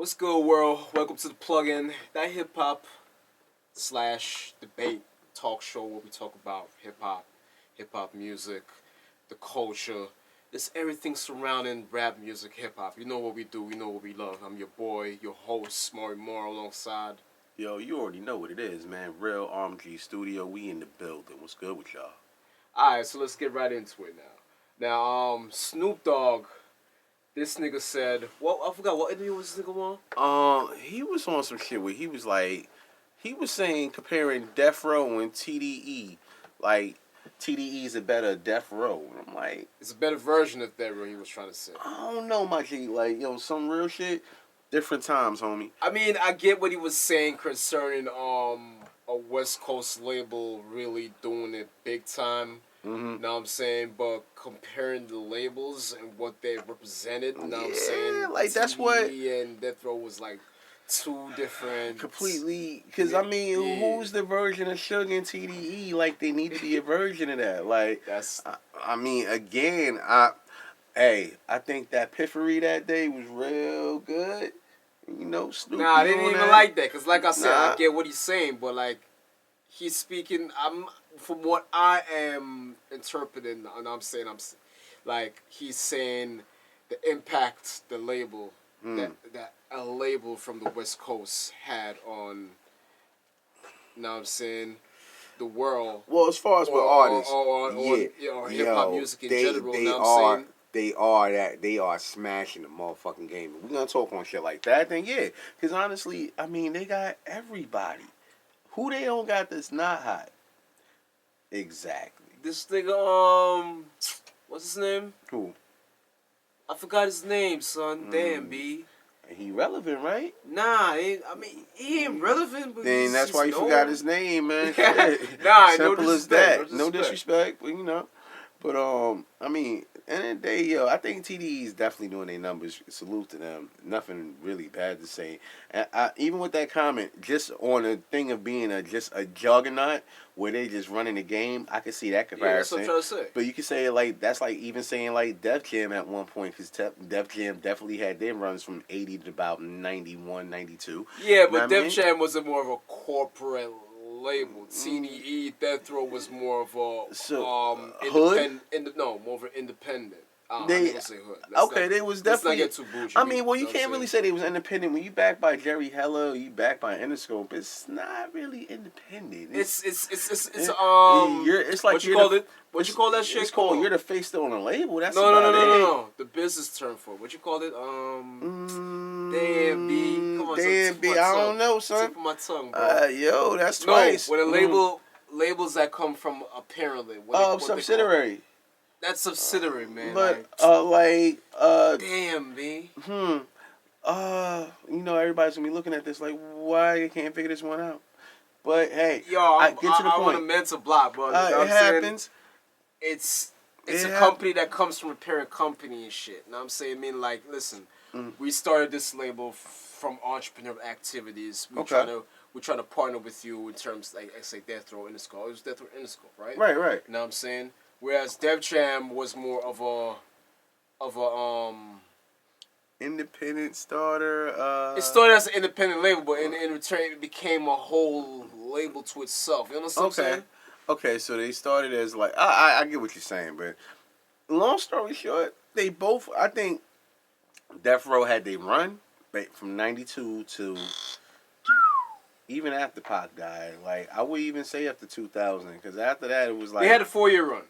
What's good, world? Welcome to the plug-in, that hip-hop slash debate talk show where we talk about hip-hop music, the culture. It's everything surrounding rap music, hip-hop. You know what we do, we know what we love. I'm your boy, your host, Maury Moore, alongside. Yo, you already know what it is, man. Real rmg.studio. We in the building. What's good with y'all? Alright, so let's get right into it now. Snoop Dogg, this nigga said, well, I forgot, what interview was this nigga on? He was on some shit where he was like, he was saying, comparing Death Row and T.D.E. Like, T.D.E. is a better Death Row. And I'm like, It's a better version of that, what he was trying to say. I don't know, my G. Like, yo, some real shit. Different times, homie. I mean, I get what he was saying concerning a West Coast label really doing it big time. Mm-hmm. Know what I'm saying? But comparing the labels and what they represented, know what I'm Yeah, saying? like, that's what- T.D.E. and Death Row was like two different... Completely. Because, I mean, who's the version of Sugar and T.D.E.? Like, they need to be a version of that. Like, That's... I mean, again, I think that Piffery that day was real good. You know, Snoop. Nah, I didn't even like that. Because like I said, Nah. I get what he's saying. But like, he's speaking... From what I am interpreting, and I'm saying, like, he's saying the impact the label, that a label from the West Coast had on, you know what I'm saying, the world. Well, as far as with artists, or hip-hop music in general, you know what I'm saying? They are smashing the motherfucking game. We're gonna talk on shit like that, then yeah. Because honestly, I mean, they got everybody. Who they don't got that's not hot? Exactly. This nigga, what's his name? Who? I forgot his name, son. Damn, B. He relevant, right? Nah, he ain't relevant. But Then that's why you known. forgot his name, man. Shit. Nah, Simple no as that. disrespect. No disrespect, but you know. But I mean, end of the day, yo, I think TDE is definitely doing their numbers. Salute to them. Nothing really bad to say. And even with that comment, just on the thing of being just a juggernaut where they just running the game, I can see that comparison. Yeah, that's what I'm trying to say. But you can say like that's like even saying like Def Jam at one point, because Def Jam definitely had their runs from 80 to about 91, 92. Yeah, but Def Jam was more of a corporate label. T.D.E. Death Row was more of a independent. More of an independent. I don't say hood. They was definitely. Let's not get too bougie. I mean, well, you can't really say they was independent when you backed by Jerry Heller, or you backed by Interscope. It's not really independent. It's like what you call it? What you call that shit? It's called you're the face still on a label. That's no. The business term for it. What you call it? Damn, B. Come on, damn, B. I don't know, son. Tip of my tongue, bro. Yo, that's twice. When labels that come from a parent label. Subsidiary. That's subsidiary, man. But damn, B. You know, everybody's gonna be looking at this like, why you can't figure this one out? But hey, I get to the point. I'm on a mental block, bro. It happens. It's a company that comes from a parent company and shit. You know what I'm saying? I mean, like, listen, we started this label from entrepreneurial activities. We're trying to partner with you in terms, like, I say, Death Row Interscope. It was Death Row Interscope, right? Right. You know what I'm saying? Whereas Def Jam was more of a independent starter. It started as an independent label, but in return it became a whole label to itself. You know what I'm saying? Okay, so they started as like I get what you're saying, but long story short, they both, I think Death Row had they run from 92 to even after Pac died. Like, I would even say after 2000, because after that it was like they had a 4-year run.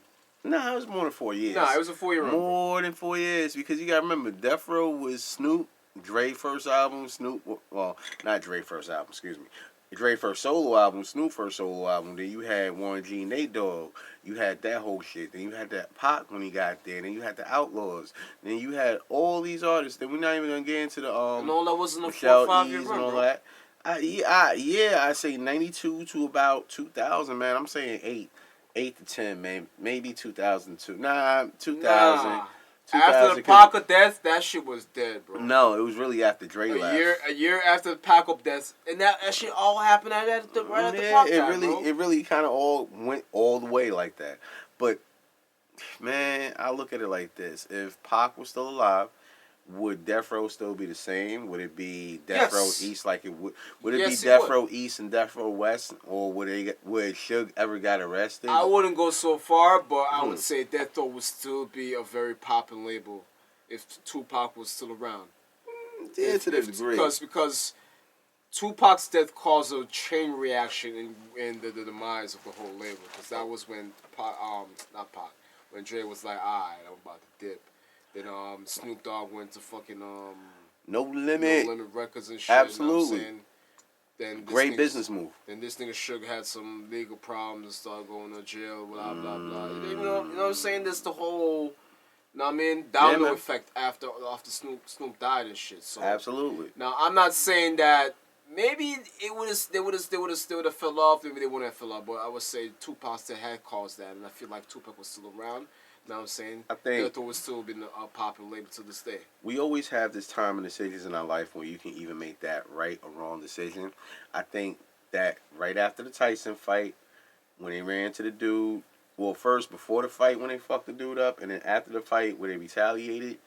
No, it was more than 4 years. No, it was a 4-year run. More than 4 years, because you gotta remember, Death Row was Snoop, Dre first album, not Dre first album, excuse me. Dre first solo album, Snoop first solo album. Then you had Warren G, Nate Dogg. You had that whole shit. Then you had that Pac when he got there. Then you had the Outlaws. Then you had all these artists. Then we're not even gonna get into the and all that wasn't a 4 or 5 year run, and all bro. that. I say 92 to about 2000, man. I'm saying 8 to 10, man. Maybe 2002. Nah, 2000. Nah. After the Pac of death, that shit was dead, bro. No, it was really after Dre left. A year after the Pac of death, and that shit all happened right after the Pac died, bro. It really kind of all went all the way like that. But man, I look at it like this: if Pac was still alive, would Death Row still be the same? Would it be Death Row Yes. East like it would? Would it Yes, be it Death would. Row East and Death Row West, or would Suge ever got arrested? I wouldn't go so far, but I would say Death Row would still be a very popping label if Tupac was still around. Yeah, to the degree. Because Tupac's death caused a chain reaction in the demise of the whole label. Because that was when when Dre was like, alright, I'm about to dip. Then Snoop Dogg went to fucking No Limit. No Limit Records and shit. Absolutely. You know what I'm saying? Then Great business move. Then this nigga Suge had some legal problems and started going to jail, blah blah blah. You know what I'm saying? There's the whole, you know what I mean, domino effect after Snoop died and shit. So absolutely. Now I'm not saying that maybe they would have fell off, maybe they wouldn't have fell off, but I would say Tupac still had caused that, and I feel like Tupac was still around. You know what I'm saying? I think Death Row would still be a popular label to this day. We always have this time and decisions in our life where you can even make that right or wrong decision. I think that right after the Tyson fight, when they ran to the dude, well, first before the fight when they fucked the dude up, and then after the fight where they retaliated,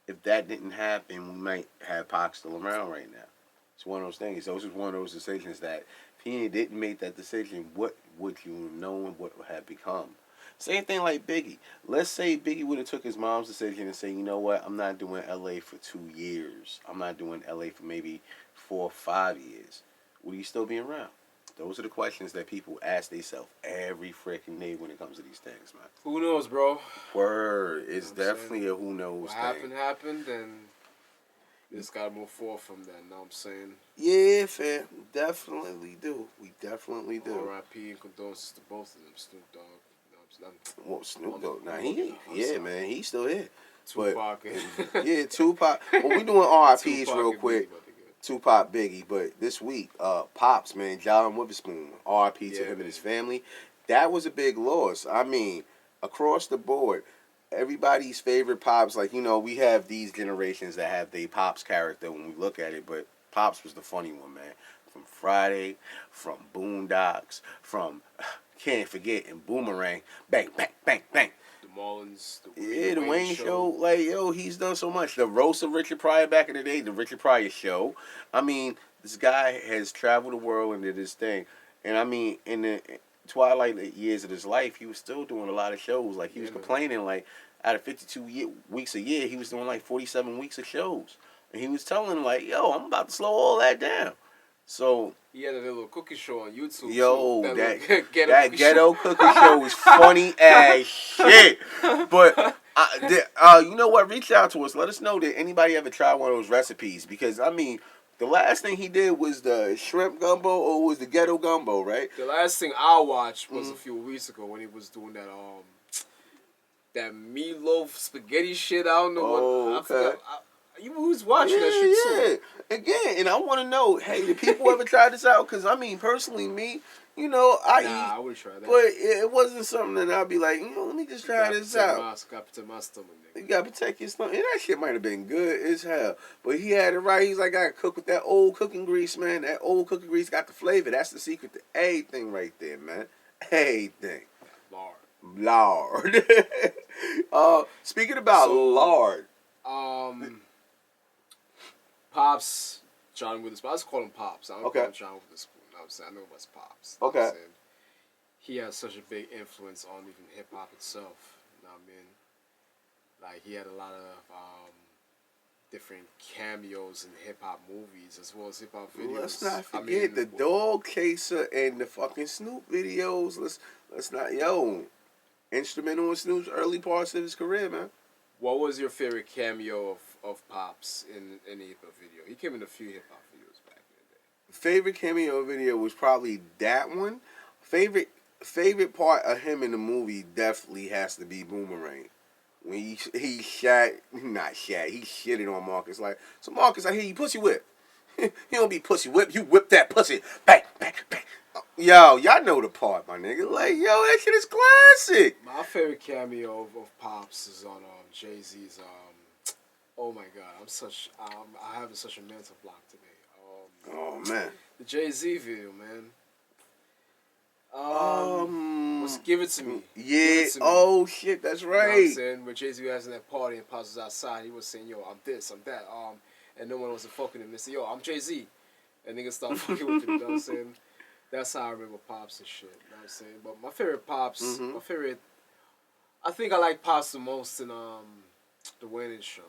if that didn't happen, we might have Pac still around right now. It's one of those things. Those is one of those decisions that if he didn't make that decision, what would you have known, what would have become? Same thing like Biggie. Let's say Biggie would have took his mom's decision and say, you know what, I'm not doing LA for 2 years. I'm not doing LA for maybe 4 or 5 years. Will you still be around? Those are the questions that people ask themselves every freaking day when it comes to these things, man. Who knows, bro? Word. It's definitely a who knows thing. What happened, and you just gotta move forward from that, you know what I'm saying? Yeah, fam. Definitely do. We definitely do. R.I.P. and condolences to both of them, Snoop Dogg. Well, Snoop Dogg. Nah, man, he's still here. Tupac. Yeah, Tupac. Well, we doing RIPs real quick. Tupac, Biggie, but this week, Pops, man, John Witherspoon, RIP to him and his family. That was a big loss. I mean, across the board, everybody's favorite Pops, like, you know, we have these generations that have their Pops character when we look at it, but Pops was the funny one, man. From Friday, from Boondocks, from Can't Forget and Boomerang, bang, bang, bang, bang. The Mullins, the Wayne show. Like, yo, he's done so much. The roast of Richard Pryor back in the day, the Richard Pryor show. I mean, this guy has traveled the world and did his thing. And I mean, in the twilight years of his life, he was still doing a lot of shows. Like, he was complaining, like, out of 52 weeks a year, he was doing like 47 weeks of shows. And he was telling, like, yo, I'm about to slow all that down. So he had a little cookie show on YouTube. Yo, that ghetto cookie show was funny as shit. But you know what? Reach out to us. Let us know that anybody ever tried one of those recipes. Because I mean, the last thing he did was the shrimp gumbo or was the ghetto gumbo, right? The last thing I watched was a few weeks ago when he was doing that meatloaf spaghetti shit. I don't know what. I forgot. You was watching that shit too. Again, and I want to know, hey, did people ever try this out? Because, I mean, personally, me, you know, I eat. I would try that. But it wasn't something that I'd be like, you know, let me just try this out. Got to protect my stomach, nigga. You got to protect your stomach. And that shit might have been good as hell. But he had it right. He's like, I got to cook with that old cooking grease, man. That old cooking grease got the flavor. That's the secret to everything right there, man. Everything. Lard. Speaking about lard. Pops, John Witherspoon. I just call him Pops. I don't call him John Witherspoon. You know what I'm saying? I know him as Pops. You know what I'm saying? He has such a big influence on even hip hop itself. You know what I mean? Like, he had a lot of different cameos in hip hop movies as well as hip hop videos. Let's not forget the Dog Chaser and the fucking Snoop videos. Let's not instrumental in Snoop's early parts of his career, man. What was your favorite cameo of Pops in any hip hop video? He came in a few hip hop videos back in the day. Favorite cameo video was probably that one. Favorite part of him in the movie definitely has to be Boomerang. When he shitted on Marcus. Like, so Marcus, I hear you pussy whip. You don't be pussy whip, you whip that pussy. Bang, bang, bang. Yo, y'all know the part, my nigga. Like, yo, that shit is classic. My favorite cameo of Pops is on Jay-Z's oh my god, I have such a mental block today. Oh man. The Jay-Z video, man. Was Give It To Me. Yeah. Give It To Me. Oh shit, that's You know what I'm right. saying? When Jay-Z was in that party and Pops was outside, he was saying, yo, I'm this, I'm that. And no one was fucking him. They said, yo, I'm Jay-Z. And niggas start fucking with him, you know what I'm saying? That's how I remember Pops and shit, you know what I'm saying? But my favorite Pops, I think I like Pops the most in the Wayne Show.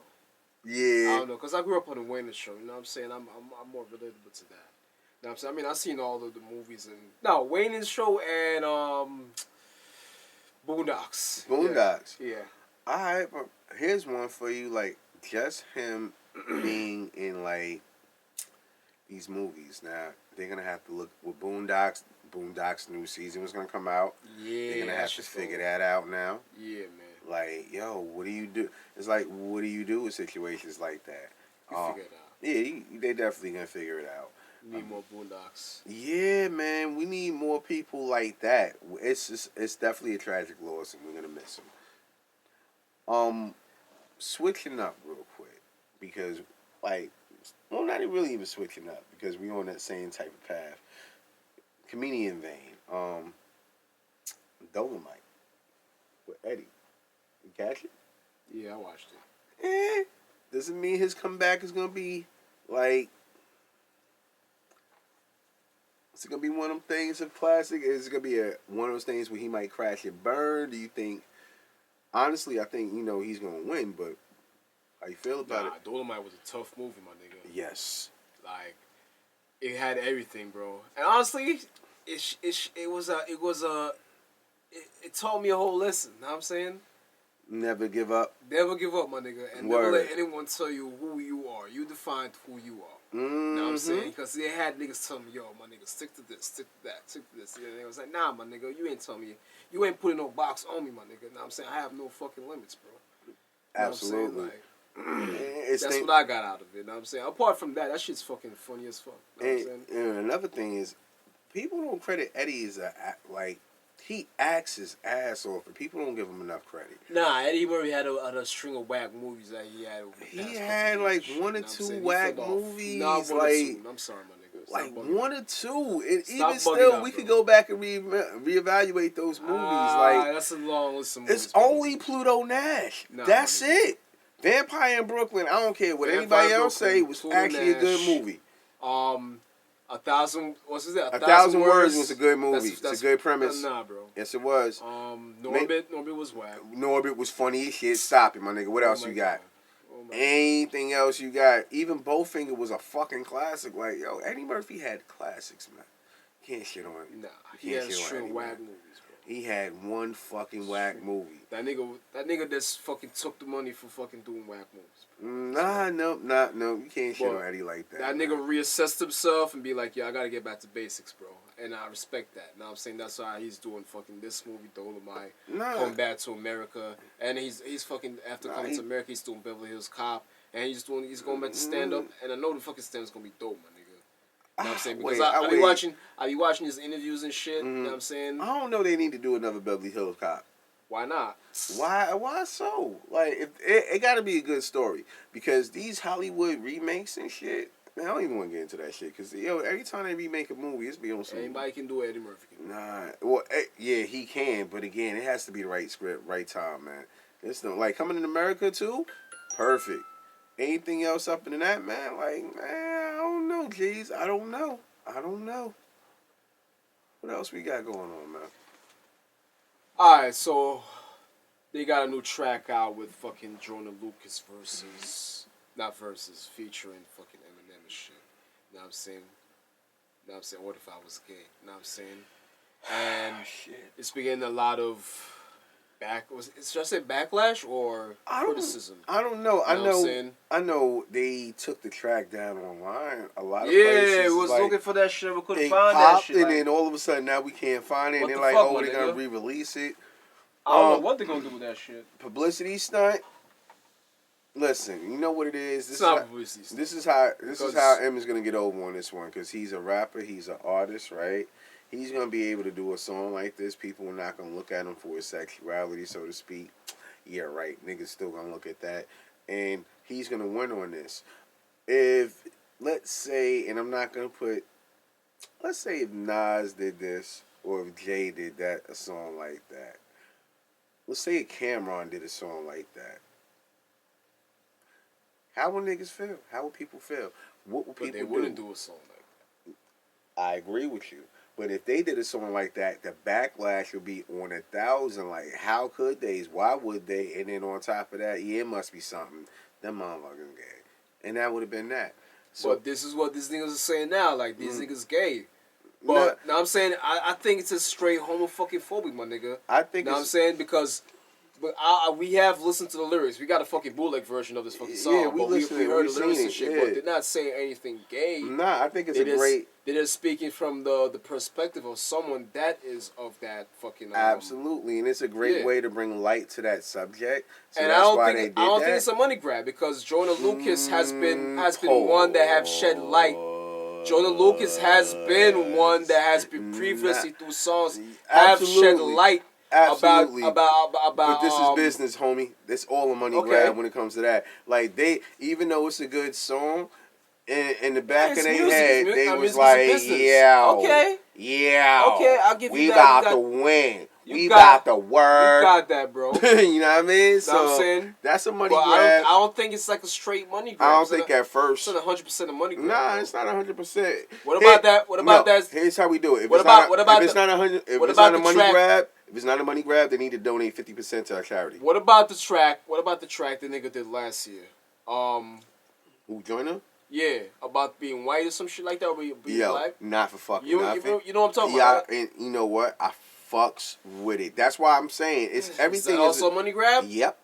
Yeah. I don't know, because I grew up on the Wayne Show, you know what I'm saying? I'm more relatable to that. You know what I'm saying? I mean, I've seen all of the movies and... No, Wayne Show and Boondocks. Boondocks. Yeah. Alright, but here's one for you, like, just him being in, like, these movies. Now, they're gonna have to look with Boondocks. Boondocks new season was gonna come out. Yeah. They're gonna have to figure that out now. Yeah, man. Like, yo, what do you do? It's like, what do you do with situations like that? You figure it out. Yeah, they definitely gonna figure it out. We need more Boondocks. Yeah, man, we need more people like that. It's definitely a tragic loss, and we're gonna miss them. Switching up real quick because, like, well, not really even switching up because we on that same type of path. Comedian vein. Dolomite with Eddie. You catch it? Yeah, I watched it. Doesn't mean his comeback is gonna be like. Is it gonna be one of them things of classic? Is it gonna be one of those things where he might crash and burn? Do you think? Honestly, I think he's gonna win, but how you feel about it? Dolomite was a tough movie, my nigga. Yes. Like, it had everything, bro. And honestly, it taught me a whole lesson. Know what I'm saying? Never give up. Never give up, my nigga, and never let anyone tell you who you are. You define who you are. Mm-hmm. Know what I'm saying? Because they had niggas tell me, yo, my nigga, stick to this, stick to that, stick to this. And they was like, nah, my nigga, you ain't telling me. You ain't putting no box on me, my nigga. Know what I'm saying? I have no fucking limits, bro. Absolutely. Like, that's what I got out of it. Know what I'm saying? Apart from that shit's fucking funny as fuck. Know what I'm saying? And another thing is, people don't credit Eddie as he acts his ass off, and people don't give him enough credit. Nah, Eddie Murray had a string of whack movies that he had over the past He had like one or two whack movies. Nah, one or two. I'm sorry, my nigga. Like one or two. And Stop even still, out, we bro. could go back and reevaluate those movies. Like, that's a long list of movies. It's only Pluto Nash. Nah, that's it. Vampire in Brooklyn, I don't care what anybody else say, was Pluto actually Nash, a good movie. 1,000. What's it? 1,000 Words was a good movie. It's a good premise. Nah, bro. Yes, it was. Norbit was whack. Norbit was funny as shit. Stop it, my nigga. What else you got? Anything else you got? Even Bowfinger was a fucking classic. Like, yo, Eddie Murphy had classics, man. You can't shit on him. Nah, he had a string of whack movies, bro. He had one fucking whack movie. That nigga just fucking took the money for fucking doing whack movies, bro. No. You can't shit on Eddie like that. That nigga reassessed himself and be like, yeah, I gotta get back to basics, bro. And I respect that. Now I'm saying that's why he's doing fucking this movie, Dolomite, coming back to America, and he's fucking after coming to America, he's doing Beverly Hills Cop, and he's going back to stand up, and I know the fucking stand up's gonna be dope, my nigga. You know what I'm saying? Because I be watching his interviews and shit. You know what I'm saying? I don't know they need to do another Beverly Hills Cop. Why not? Why so? Like, if it got to be a good story, because these Hollywood remakes and shit, man, I don't even want to get into that shit, because every time they remake a movie, it's be on some. Anybody can do it. Eddie Murphy can do it. Nah, well, yeah, he can, but again, it has to be the right script, right time, man. It's no, like, Coming in America too, perfect. Anything else up in that, man? Like, man, I don't know, G's. I don't know. What else we got going on, man? Alright, so they got a new track out with fucking Jordan Lucas featuring fucking Eminem and shit. You know what I'm saying? What if I was gay? You know what I'm saying? And it's been getting a lot of should I say backlash or criticism? I don't know. I know they took the track down online. A lot of places. Yeah, was like, looking for that shit, we couldn't find that shit. And then all of a sudden now we can't find it. And they're like, oh, they're gonna re-release it. I don't know what they're gonna do with that shit. Publicity stunt. Listen, you know what it is. It's not publicity stunt. This is how Em's gonna get over on this one, because he's a rapper, he's an artist, right? He's going to be able to do a song like this. People are not going to look at him for his sexuality, so to speak. Yeah, right. Niggas still going to look at that. And he's going to win on this. Let's say, and I'm not going to let's say if Nas did this, or if Jay did a song like that. Let's say Cameron did a song like that. How would niggas feel? How would people feel? What would people do? But they wouldn't do a song like that. I agree with you. But if they did a song like that, the backlash would be on 1,000. Like, how could they? Why would they? And then on top of that, yeah, it must be something. Them motherfuckers gay. And that would have been that. So, but this is what these niggas are saying now. Like, these niggas gay. But now I'm saying, I think it's a straight homophobic, my nigga. I think now I'm saying because... But we have listened to the lyrics. We got a fucking bootleg version of this fucking song. Yeah, we heard the lyrics and shit, but they're not saying anything gay. Nah, I think it's They're just speaking from the perspective of someone that is of that fucking... absolutely, and it's a great way to bring light to that subject. So and I don't think it's a money grab, because Jonah Lucas has been one that have shed light. Jonah Lucas has been one that has been previously through songs have shed light. Absolutely. About but this is business, homie. It's all a money grab when it comes to that. Like, they, even though it's a good song, in the back of their head, they was like, yeah, okay, I'll give you that. We about to win. We about to work. You got that, bro. You know what I mean? So I'm saying? That's a money grab. I don't think it's like a straight money grab. I don't think at first. It's not 100% a money grab. Nah, bro. It's not 100%. What about that? What about that? Here's how we do it. If it's not a money grab, if it's not a money grab, they need to donate 50% to our charity. What about the track? What about the track the nigga did last year? Who joined him? Yeah, about being white or some shit like that, or being black. Not for fucking nothing. You know what I'm talking about? Yeah, and you know what? I fucks with it. That's why I'm saying it's everything. Is that also a money grab? Yep.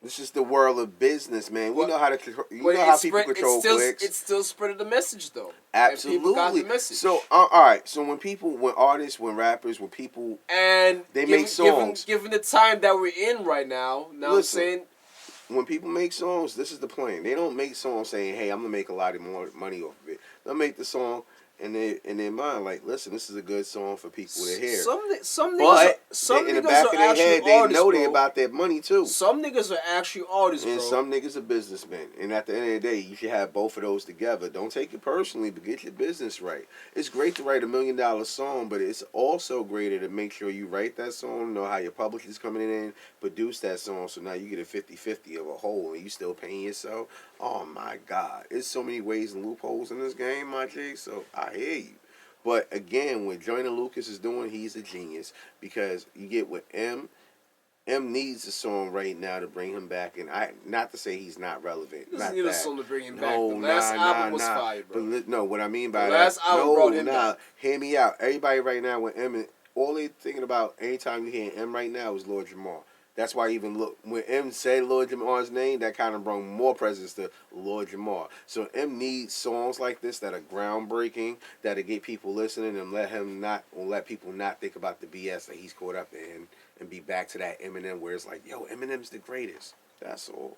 This is the world of business, man. We know how to control. You know how people control clicks. It's still spreading the message, though. Absolutely. And people got the message. So, all right. So when artists, when rappers, when people, and they make songs. Given the time that we're in right now, I'm saying. When people make songs, this is the plan. They don't make songs saying, "Hey, I'm gonna make a lot of more money off of it." They'll make the song in their mind, like, "Listen, this is a good song for people to hear." Some niggas in the back of their head, they know they about their money too. Some niggas are actually artists, and bro. some niggas are businessmen. And at the end of the day, you should have both of those together. Don't take it personally, but get your business right. It's great to write $1 million song, but it's also greater to make sure you write that song, know how your publisher's coming in, produce that song, so now you get a 50-50 of a whole, and you still paying yourself. Oh my God, there's so many ways and loopholes in this game, my G. So I hear you. But again, what Jonah Lucas is doing, he's a genius, because you get what M needs a song right now to bring him back, and not to say he's not relevant. He doesn't need a song to bring him back. The last album was fire, bro. But no, what I mean by the last album brought him back. Hear me out. Everybody right now with M, all they thinking about anytime you hear M right now is Lord Jamar. That's why even look when M said Lord Jamar's name, that kind of brought more presence to Lord Jamar. So M needs songs like this that are groundbreaking, that'll get people listening and let people not think about the BS that he's caught up in, and be back to that Eminem where it's like, yo, Eminem's the greatest. That's all.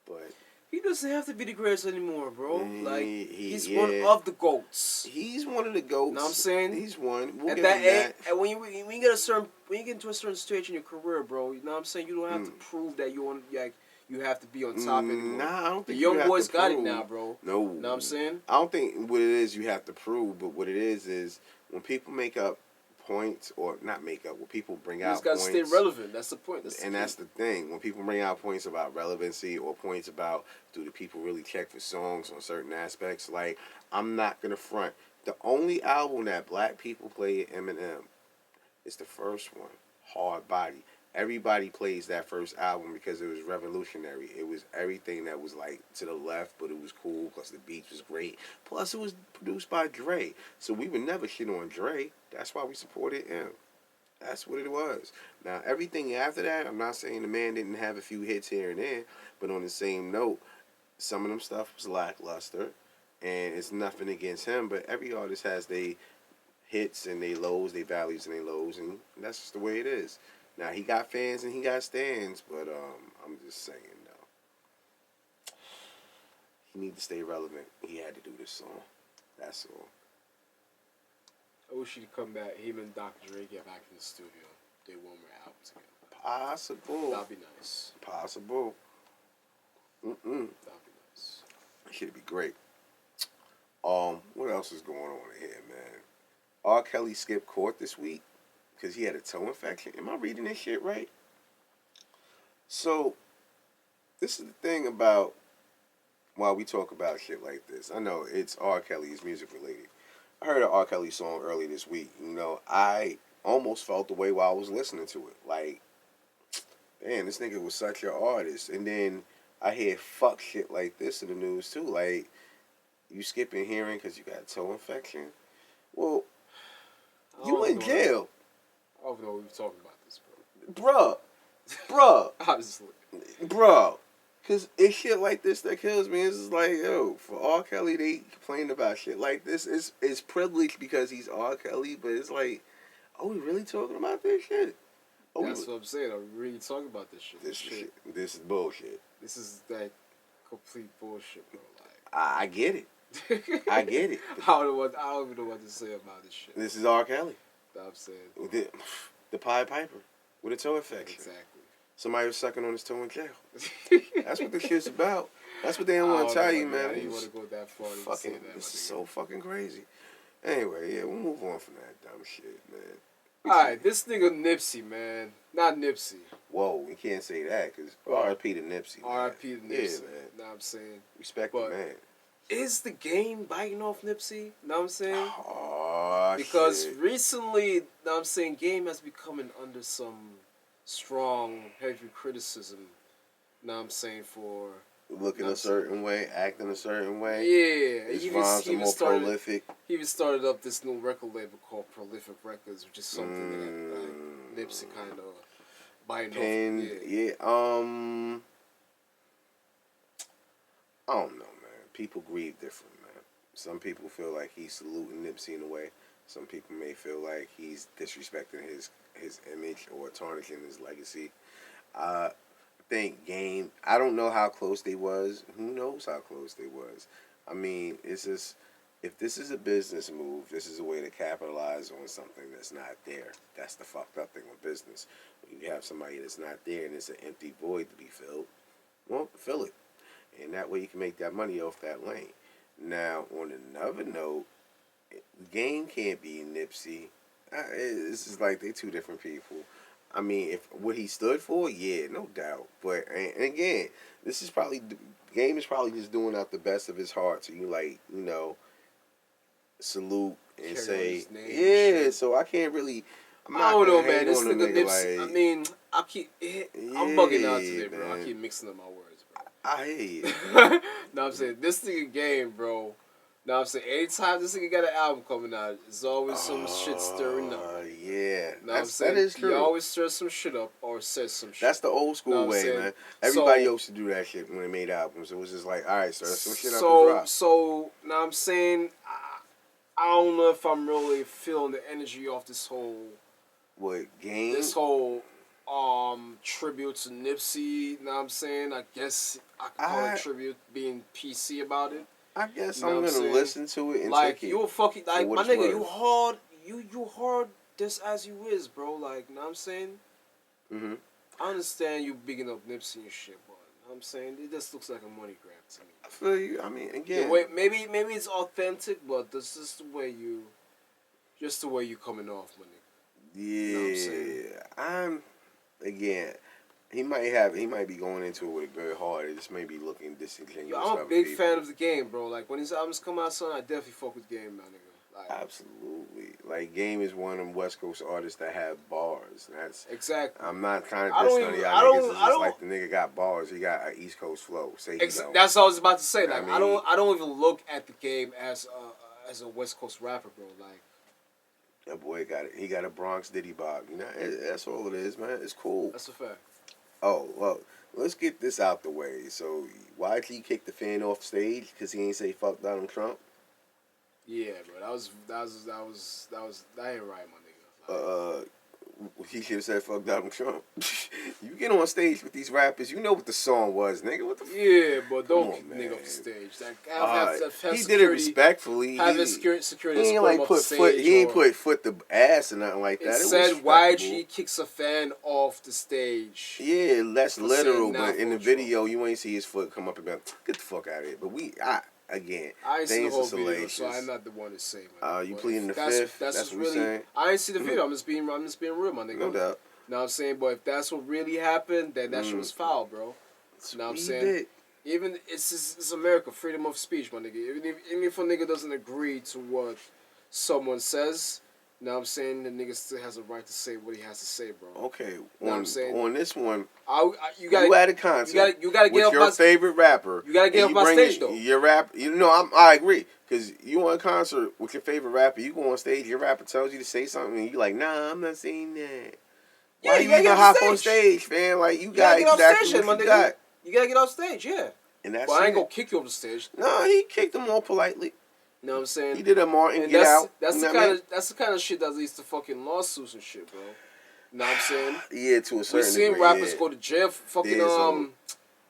But he doesn't have to be the greatest anymore, bro. He's one of the GOATs. He's one of the GOATs. You know what I'm saying? He's one. We'll At give that him that. And when you get into a certain stage in your career, bro, you know what I'm saying? You don't have to prove that you have to be on top anymore. Nah, I don't think the young boys got prove. It now, bro. No. You know what I'm saying? I don't think what it is you have to prove, but what it is when people make up points, or not make up, when people bring out points. You just got to stay relevant. That's the point. That's the thing. When people bring out points about relevancy, or points about do the people really check for songs on certain aspects, like, I'm not going to front. The only album that black people play at Eminem is the first one, Hard Body. Everybody plays that first album because it was revolutionary. It was everything that was like to the left, but it was cool. Plus the beat was great. Plus it was produced by Dre. So we would never shit on Dre. That's why we supported him. That's what it was. Now everything after that, I'm not saying the man didn't have a few hits here and there, but on the same note, some of them stuff was lackluster, and it's nothing against him. But every artist has their hits and their lows, their values and their lows, and that's just the way it is. Now, he got fans and he got stands, but I'm just saying, though. He need to stay relevant. He had to do this song. That's all. I wish he'd come back, him and Dr. Dre get back in the studio. They one more album together. Possible. That'd be nice. Possible. That'd be nice. Should be great. What else is going on here, man? R. Kelly skipped court this week because he had a toe infection. Am I reading this shit right? So, this is the thing about why we talk about shit like this. I know it's R. Kelly's music related. I heard an R. Kelly song early this week. You know, I almost felt the way while I was listening to it. Like, damn, this nigga was such an artist. And then I hear fuck shit like this in the news too. Like, you skipping hearing because you got a toe infection? Well, you in jail. I don't know what we're talking about this, bro. Bruh. Honestly. Bro. Because it's shit like this that kills me. It's just like, yo, for R. Kelly, they complain about shit like this. It's privileged because he's R. Kelly, but it's like, are we really talking about this shit? That's what I'm saying. Are we really talking about this shit? This is bullshit. This is that complete bullshit, bro. Like, I get it. I get it. I don't even know what to say about this shit. This is R. Kelly. I'm saying. The Pied Piper with a toe infection. Exactly. Somebody was sucking on his toe in jail. That's what the shit's about. That's what they don't want to tell you, man. I didn't want to go that far. Fucking, this is so fucking crazy. Anyway, yeah, we'll move on from that dumb shit, man. Alright, this nigga Nipsey, man. Not Nipsey. Whoa, we can't say that because R.I.P. to Nipsey. R.I.P. to Nipsey. Yeah, man. Know what I'm saying? Respect the man. Is the game biting off Nipsey? Know what I'm saying? Oh, because shit. recently, know what I'm saying, game has become under some strong, heavy criticism. Know what I'm saying, for looking a certain way, acting a certain way. Yeah, his rhymes are more prolific. He even started up this new record label called Prolific Records, which is something that like, Nipsey kind of biting off. Yeah. I don't know, man. People grieve different, man. Some people feel like he's saluting Nipsey in a way. Some people may feel like he's disrespecting his image or tarnishing his legacy. I think Game, I don't know how close they was. Who knows how close they was? I mean, it's just, if this is a business move, this is a way to capitalize on something that's not there. That's the fucked up thing with business. When you have somebody that's not there and it's an empty void to be filled, well, fill it. And that way you can make that money off that lane. Now, on another note, Game can't be Nipsey. This is like they two different people. I mean, if what he stood for, yeah, no doubt. But and again, this is probably Game is probably just doing out the best of his heart. So you like, you know, salute and say, yeah. So I can't really. I don't know, man. This nigga Nipsey. Like, I mean, I'm bugging out today, bro. Man. I keep mixing up my words, bro. I hear you. No, I'm saying this nigga Game, bro. Now I'm saying anytime this nigga got an album coming out, there's always some shit stirring up. Yeah, now I'm saying that is true. He always stirs some shit up or says some shit. That's the old school way, man. Everybody used to do that shit when they made albums. It was just like, all right, stir some shit up and drop. So now I'm saying I don't know if I'm really feeling the energy off this whole Game. This whole tribute to Nipsey. Now I'm saying I guess I could call it tribute, being PC about it. I guess I'm gonna listen to it and like take you a fucking like my nigga, worth. you hard just as you is, bro. Like, know what I'm saying? Mm-hmm. I understand you bigging up Nipsey and shit, but know what I'm saying it just looks like a money grab to me. I feel you. I mean, again, maybe it's authentic, but this is the way you coming off, my nigga. Yeah, you know what I'm saying? Again. He might be going into it with a good heart. It just may be looking disingenuous. Yo, I'm a big fan of the Game, bro. Like, when his albums come out, son, I definitely fuck with Game, my nigga. Like, absolutely. Like, Game is one of them West Coast artists that have bars. That's exactly. I'm not trying to diss none of y'all niggas. It's just like the nigga got bars. He got an East Coast flow. That's what I was about to say. Like, I don't even look at the Game as a West Coast rapper, bro. Like, that boy he got a Bronx Diddy Bob. You know, that's all it is, man. It's cool. That's a fact. Oh, well, let's get this out the way. So, YG kicked the fan off stage because he ain't say fuck Donald Trump? Yeah, bro. That ain't right, my nigga. Like, he should have said fuck Donald Trump. You get on stage with these rappers, you know what the song was, nigga. What the fuck? Yeah, but don't kick nigga off the stage. Like, he did it respectfully. Having security he ain't like put foot. He ain't put foot to ass or nothing like that. It said YG kicks a fan off the stage. Yeah, that's literal. But in the video, you ain't see his foot come up and be like, get the fuck out of here. But again, I ain't seen the things whole are video, salacious. so I'm not the one to say. Man. You But pleading the that's, fifth? That's That's what really. we saying. I ain't see the video. I'm just being real, my nigga. No doubt. Know what I'm saying? But if that's what really happened, then that shit was foul, bro. Know what I'm saying? Even it's America, freedom of speech, my nigga. Even if a nigga doesn't agree to what someone says, know what I'm saying, the nigga still has a right to say what he has to say, bro. Okay, know what I'm saying? On this one, you at a concert. You gotta get with your favorite rapper. You gotta get up on stage though. Your rap, I agree. Cause you on a concert with your favorite rapper, you go on stage, your rapper tells you to say something, and you like, nah, I'm not saying that. Yeah, Why you gotta even get hop off on stage. stage, man? Like you gotta got get off exactly stage, what my you nigga. got. You gotta get off stage, yeah. And that's I ain't gonna kick you off the stage. No, he kicked him all politely. You know what I'm saying? He did a Martin and get out. That's the kind of shit that leads to fucking lawsuits and shit, bro. You know what I'm saying? Yeah, to a certain degree. We seen rappers go to jail for fucking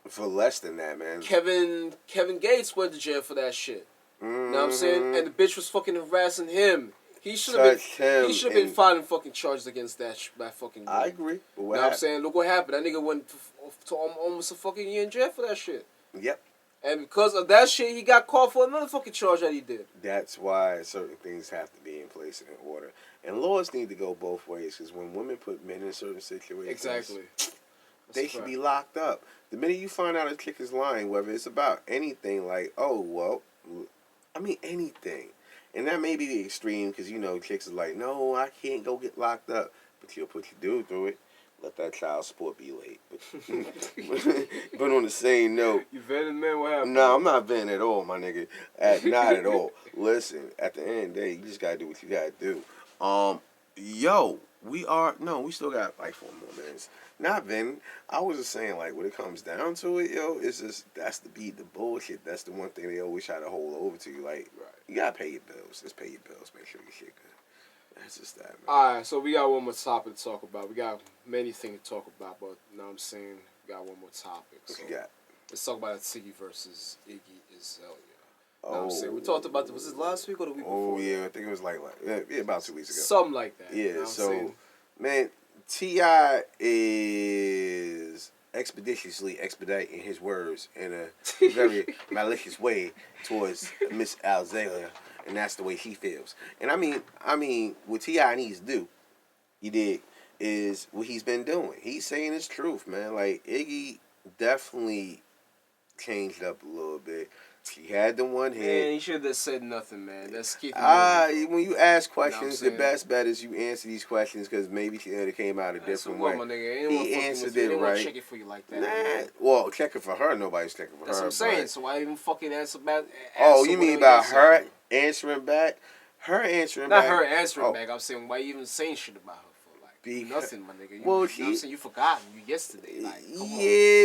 for less than that, man. Kevin Gates went to jail for that shit. You know what I'm saying? And the bitch was fucking harassing him. He should have been filing fucking charges against that fucking girl. I agree. You know what I'm saying? Look what happened. That nigga went to almost a fucking year in jail for that shit. Yep. And because of that shit, he got caught for another fucking charge that he did. That's why certain things have to be in place and in order. And laws need to go both ways, because when women put men in certain situations, exactly, they should be locked up. The minute you find out a chick is lying, whether it's about anything like, anything. And that may be the extreme, because, chicks are like, no, I can't go get locked up. But you'll put your dude through it. Let that child support be late. But on the same note. You venting, man? What happened? No, I'm not venting at all, my nigga. Not at all. Listen, at the end of the day, you just gotta do what you gotta do. We still got like 4 more minutes. Not venting. I was just saying, like, when it comes down to it, it's just, that's the bullshit. That's the one thing they always try to hold over to you. Like, you gotta pay your bills. Just pay your bills. Make sure your shit good. That's just that, man. Alright, so we got one more topic to talk about. We got many things to talk about, but you know what I'm saying? We got one more topic. What you got? Let's talk about T.D.E versus IGGY Azalea. You know what I'm saying? We talked about was it last week or the week before? Oh, yeah, I think it was like about 2 weeks ago. Something like that. Yeah, you know so, man, T.I. is expeditiously expediting his words in a very malicious way towards Miss Azalea. And that's the way she feels. And I mean, what T.I. needs to do, is what he's been doing. He's saying his truth, man. Like, Iggy definitely changed up a little bit. He had the one hand. Man, he should have said nothing, man. Let's keep when you ask questions, you know the best bet is you answer these questions, because maybe it came out a different way. My nigga. He answered it right. Check it for you like that. Well, checking for her, nobody's checking for her. That's what I'm saying. So why even fucking answer back? Oh, you mean about her answering back? Her answering back. back. Not her answering back. I'm saying, why you even saying shit about her for? Like, nothing, my nigga. You know what I'm saying? You forgot yesterday. Like,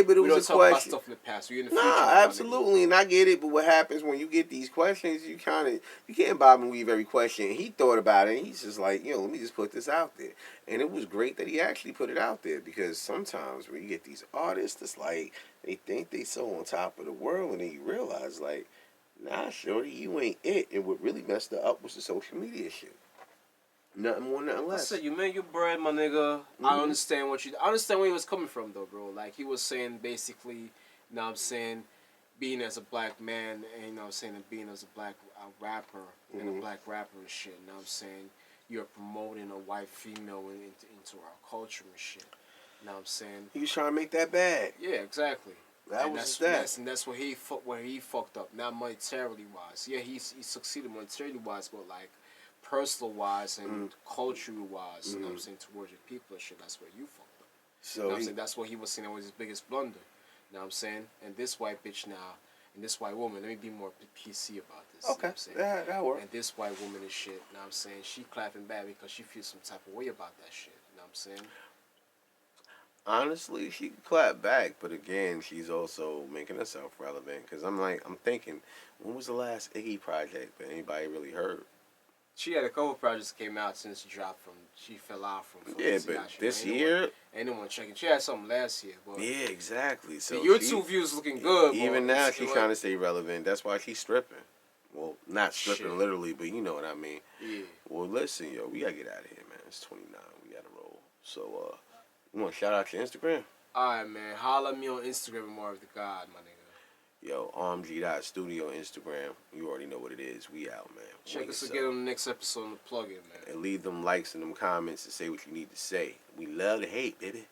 but it was a question. We don't talk about stuff in the past. We in the future. Nah, absolutely, and I get it. But what happens when you get these questions? You can't bob and weave every question. He thought about it, and he's just like, let me just put this out there. And it was great that he actually put it out there, because sometimes when you get these artists, it's like they think they so on top of the world, and then you realize, like, nah, shorty, you ain't it. And what really messed her up was the social media shit. Nothing more, nothing less. I said, you made your bread, my nigga. Mm-hmm. I understand where he was coming from, though, bro. Like, he was saying, basically, you know what I'm saying, being as a black man, and, you know what I'm saying, and being as a black rapper, and a black rapper and shit, you know what I'm saying, you're promoting a white female into our culture and shit. You know what I'm saying? He was trying to make that bad. Yeah, exactly. That's where he fucked up. Not monetarily wise. Yeah, he succeeded monetarily wise, but like personal wise and cultural wise, you know what I'm saying, towards your people and shit. That's where you fucked up. So you know what I'm saying? That's what he was saying that was his biggest blunder. You know what I'm saying? And this white bitch now, and this white woman, let me be more PC about this. Okay, you know what I'm saying? that works. And this white woman and shit, you know what I'm saying? She clapping back because she feels some type of way about that shit. You know what I'm saying? Honestly, she can clap back, but again, she's also making herself relevant. Because I'm thinking, when was the last Iggy project that anybody really heard? She had a couple projects that came out since she fell out from. Yeah, but this year, anyone checking? She had something last year, but yeah, exactly. So the YouTube views looking good. Even now, she's trying to stay relevant. That's why she's stripping. Well, not stripping literally, but you know what I mean. Yeah. Well, listen, yo, we gotta get out of here, man. It's 29. We gotta roll. So, you want to shout out your Instagram? Alright, man. Holla at me on Instagram, More of the God, my nigga. Yo, rmg.studio Instagram. You already know what it is. We out, man. Check us again on the next episode of the Plug-In, man. And leave them likes and them comments and say what you need to say. We love to hate, baby.